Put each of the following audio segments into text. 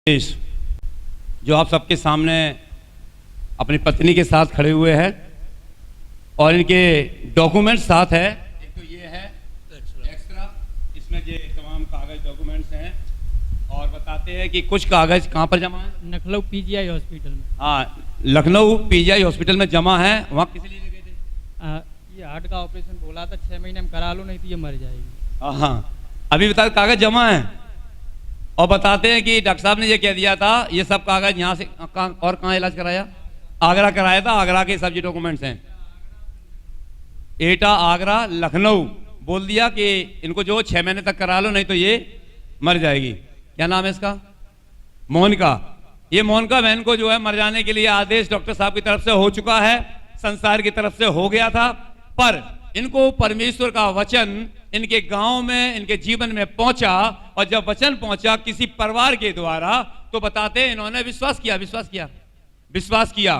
जो आप सबके सामने अपनी पत्नी के साथ खड़े हुए हैं और इनके डॉक्यूमेंट्स साथ है। एक तो ये है एक्स्ट्रा, इसमें ये तमाम कागज डॉक्यूमेंट्स हैं और बताते हैं कि कुछ कागज कहाँ पर जमा है। लखनऊ पीजीआई हॉस्पिटल में। हाँ, लखनऊ पीजीआई हॉस्पिटल में जमा है। वहाँ किस लिए गए थे? ये हार्ट का ऑपरेशन बोला था 6 महीने में करा लो, नहीं तो ये मर जाएगी। हाँ, अभी बता कागज जमा है और बताते हैं कि डॉक्टर साहब ने ये कह दिया था ये सब कागज यहाँ से और कहाँ इलाज कराया? आगरा कराया था। आगरा के सब्जी डॉक्यूमेंट्स हैं। एटा, आगरा, लखनऊ बोल दिया कि इनको जो 6 महीने तक करा लो, नहीं तो ये मर जाएगी। क्या नाम है इसका? मोनिका। ये मोनिका बहन को जो है मर जाने के लिए आदेश डॉक्टर साहब की तरफ से हो चुका है, संसार की तरफ से हो गया था, पर इनको परमेश्वर का वचन इनके गांव में, इनके जीवन में पहुंचा और जब वचन पहुंचा किसी परिवार के द्वारा, तो बताते हैं इन्होंने विश्वास किया।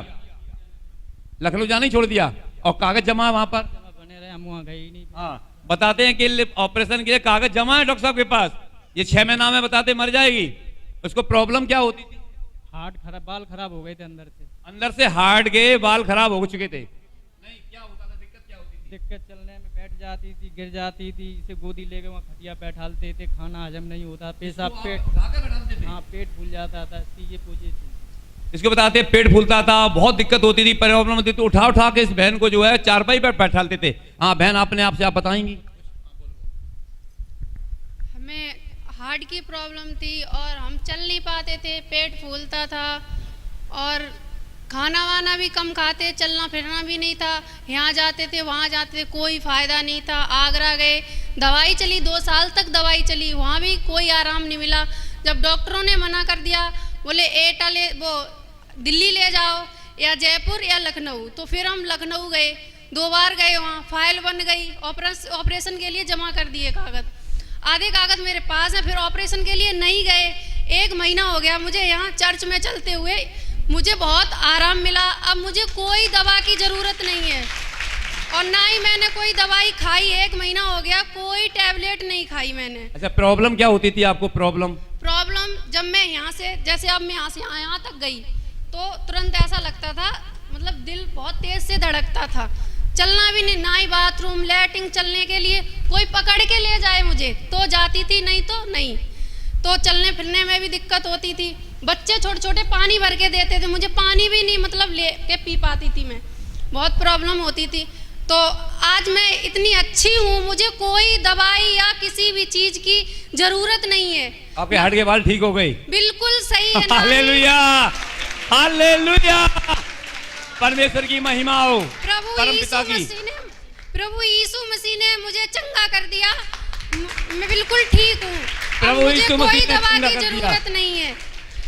लखनऊ जाना ही छोड़ दिया और कागज जमा है वहां पर। बने रहे, हम वहां गए ही नहीं। हाँ, बताते हैं कि ऑपरेशन के लिए कागज जमा है डॉक्टर साहब के पास। ये 6 महीना में बताते मर जाएगी। उसको प्रॉब्लम क्या होती थी? हार्ट खराब, बाल खराब हो गए थे अंदर से हार्ट के बाल खराब हो चुके थे। नहीं, क्या होता था? दिक्कत क्या होती थी? दिक्कत चलने में, बैठ जाती थी, गिर जाती थी, इसे गोदी लेके वहाँ खटिया बैठालते थे, खाना हजम नहीं होता, पेशाब पेट फूल जाता था। ये पोजीशन इसको बताते हैं पेट फूलता था, बहुत दिक्कत होती थी, प्रॉब्लम होती थी। उठा के इस बहन को जो है चारपाई पर बैठालते थे। हाँ बहन, अपने आप से आप बताएंगी। हमें हार्ट की प्रॉब्लम थी और हम चल नहीं पाते थे, पेट फूलता था और खाना वाना भी कम खाते, चलना फिरना भी नहीं था। यहाँ जाते थे, वहाँ जाते थे, कोई फ़ायदा नहीं था। आगरा गए, दवाई चली, 2 साल तक दवाई चली, वहाँ भी कोई आराम नहीं मिला। जब डॉक्टरों ने मना कर दिया, बोले एटा ले, वो दिल्ली ले जाओ या जयपुर या लखनऊ, तो फिर हम लखनऊ गए। 2 बार गए, वहाँ फाइल बन गई, ऑपरेशन के लिए जमा कर दिए कागज़। आधे कागज़ मेरे पास है, फिर ऑपरेशन के लिए नहीं गए। 1 महीना हो गया मुझे यहाँ चर्च में चलते हुए, मुझे बहुत आराम मिला। अब मुझे कोई दवा की ज़रूरत नहीं है और ना ही मैंने कोई दवाई खाई। 1 महीना हो गया, कोई टैबलेट नहीं खाई मैंने। अच्छा, प्रॉब्लम क्या होती थी आपको? प्रॉब्लम जब मैं यहाँ से, जैसे अब मैं यहाँ से यहाँ तक गई तो तुरंत ऐसा लगता था, मतलब दिल बहुत तेज़ से धड़कता था। चलना भी नहीं, ना ही बाथरूम लैट्रिन चलने के लिए कोई पकड़ के ले जाए मुझे तो जाती थी, नहीं तो नहीं। तो चलने फिरने में भी दिक्कत होती थी। बच्चे छोटे छोटे पानी भर के देते थे, मुझे पानी भी नहीं मतलब ले के पी पाती थी मैं, बहुत प्रॉब्लम होती थी। तो आज मैं इतनी अच्छी हूँ, मुझे कोई दवाई या किसी भी चीज़ की ज़रूरत नहीं है। आपके हार्ट के बाल ठीक हो गए? बिल्कुल सही है। हालेलुया, हालेलुया, परमेश्वर की महिमा हो। प्रभु यीशु मसीह ने मुझे चंगा कर दिया। मैं बिल्कुल ठीक हूँ। मुझे कोई दवा की जरूरत नहीं है।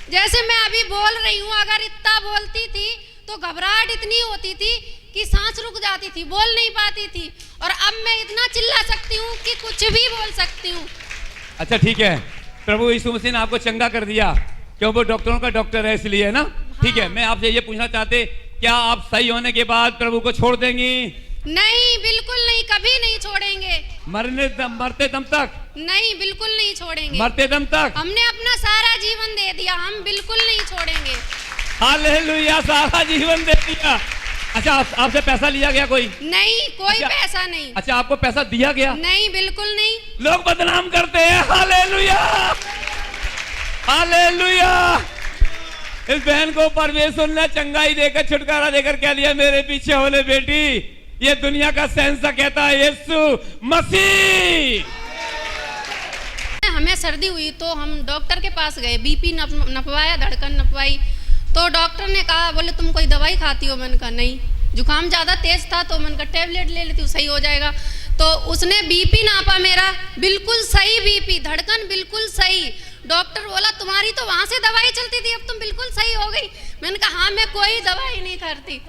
जैसे मैं अभी बोल रही हूँ, अगर इतना बोलती थी तो घबराहट इतनी होती थी कि सांस रुक जाती थी, बोल नहीं पाती थी। और अब मैं इतना चिल्ला सकती हूँ कि कुछ भी बोल सकती हूँ। अच्छा ठीक है, प्रभु यीशु मसीह ने आपको चंगा कर दिया, क्यों? वो डॉक्टरों का डॉक्टर है, इसलिए है ना। हाँ। ठीक है, मैं आपसे ये पूछना चाहते, क्या आप सही होने के बाद प्रभु को छोड़ देंगी? नहीं, बिल्कुल नहीं, कभी नहीं छोड़ेंगे। मरते दम तक? नहीं, बिल्कुल नहीं छोड़ेंगे। मरते दम तक? हमने अपना सारा जीवन दे दिया, हम बिल्कुल नहीं छोड़ेंगे। हालेलुया, सारा जीवन दे दिया। अच्छा, आपसे पैसा लिया गया कोई? नहीं, कोई पैसा नहीं। अच्छा, आपको पैसा दिया गया? नहीं, बिल्कुल नहीं। लोग बदनाम करते हैं। Hallelujah, hallelujah. इस बहन को परमेश्वर ने चंगाई देकर, छुटकारा देकर कह दिया, मेरे पीछे होने बेटी, ये दुनिया का शहंशाह कहता है यीशु मसीह। हमें सर्दी हुई तो हम डॉक्टर के पास गए, बीपी नपवाया, धड़कन नपवाई, तो डॉक्टर ने कहा, बोले तुम कोई दवाई खाती हो? मैंने कहा नहीं। जुकाम ज़्यादा तेज था तो मैंने कहा टैबलेट ले लेती हूँ, सही हो जाएगा। तो उसने बीपी नापा मेरा, बिल्कुल सही बीपी, धड़कन बिल्कुल सही। डॉक्टर बोला तुम्हारी तो वहाँ से दवाई चलती थी, अब तुम बिल्कुल सही हो गई। मैंने कहा हाँ, मैं कोई दवाई नहीं करती।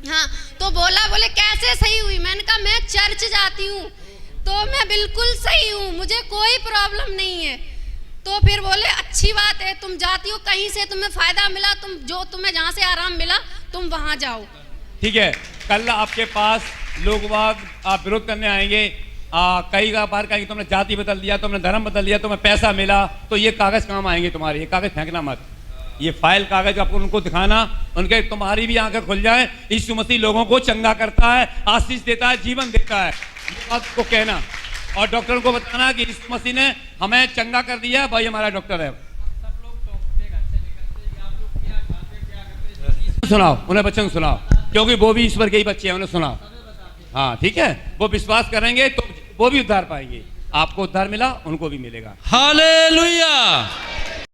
हाँ, तो बोले कैसे सही हुई? मैंने कहा मैं चर्च जाती हूँ तो मैं बिल्कुल सही हूँ, मुझे कोई प्रॉब्लम नहीं है। तो फिर बोले अच्छी बात है, तुम जाती हो, कहीं से तुम्हें फायदा मिला, तुम्हें जहाँ से आराम मिला तुम वहाँ जाओ। ठीक है, कल आपके पास लोग आप विरोध करने आएंगे, कई बार कहीं तुमने जाति बदल दिया, तुमने धर्म बदल दिया, तुम्हें पैसा मिला, तो ये कागज काम आएंगे तुम्हारे। ये कागज फेंकना मत, ये फाइल कागज आपको उनको दिखाना, उनके तुम्हारी भी आंखें खुल जाए। यीशु मसीह लोगों को चंगा करता है, आशीष देता है, जीवन देता है, ये बात को कहना और डॉक्टर को बताना कि यीशु मसीह ने हमें चंगा कर दिया, भाई हमारा डॉक्टर है। सुनाओ उन्हें, बच्चों को सुनाओ, क्योंकि वो भी ईश्वर के ही बच्चे हैं, उन्हें सुनाओ। हाँ ठीक है, वो विश्वास करेंगे तो वो भी उद्धार पाएंगे। आपको उद्धार मिला, उनको भी मिलेगा। हालेलुया।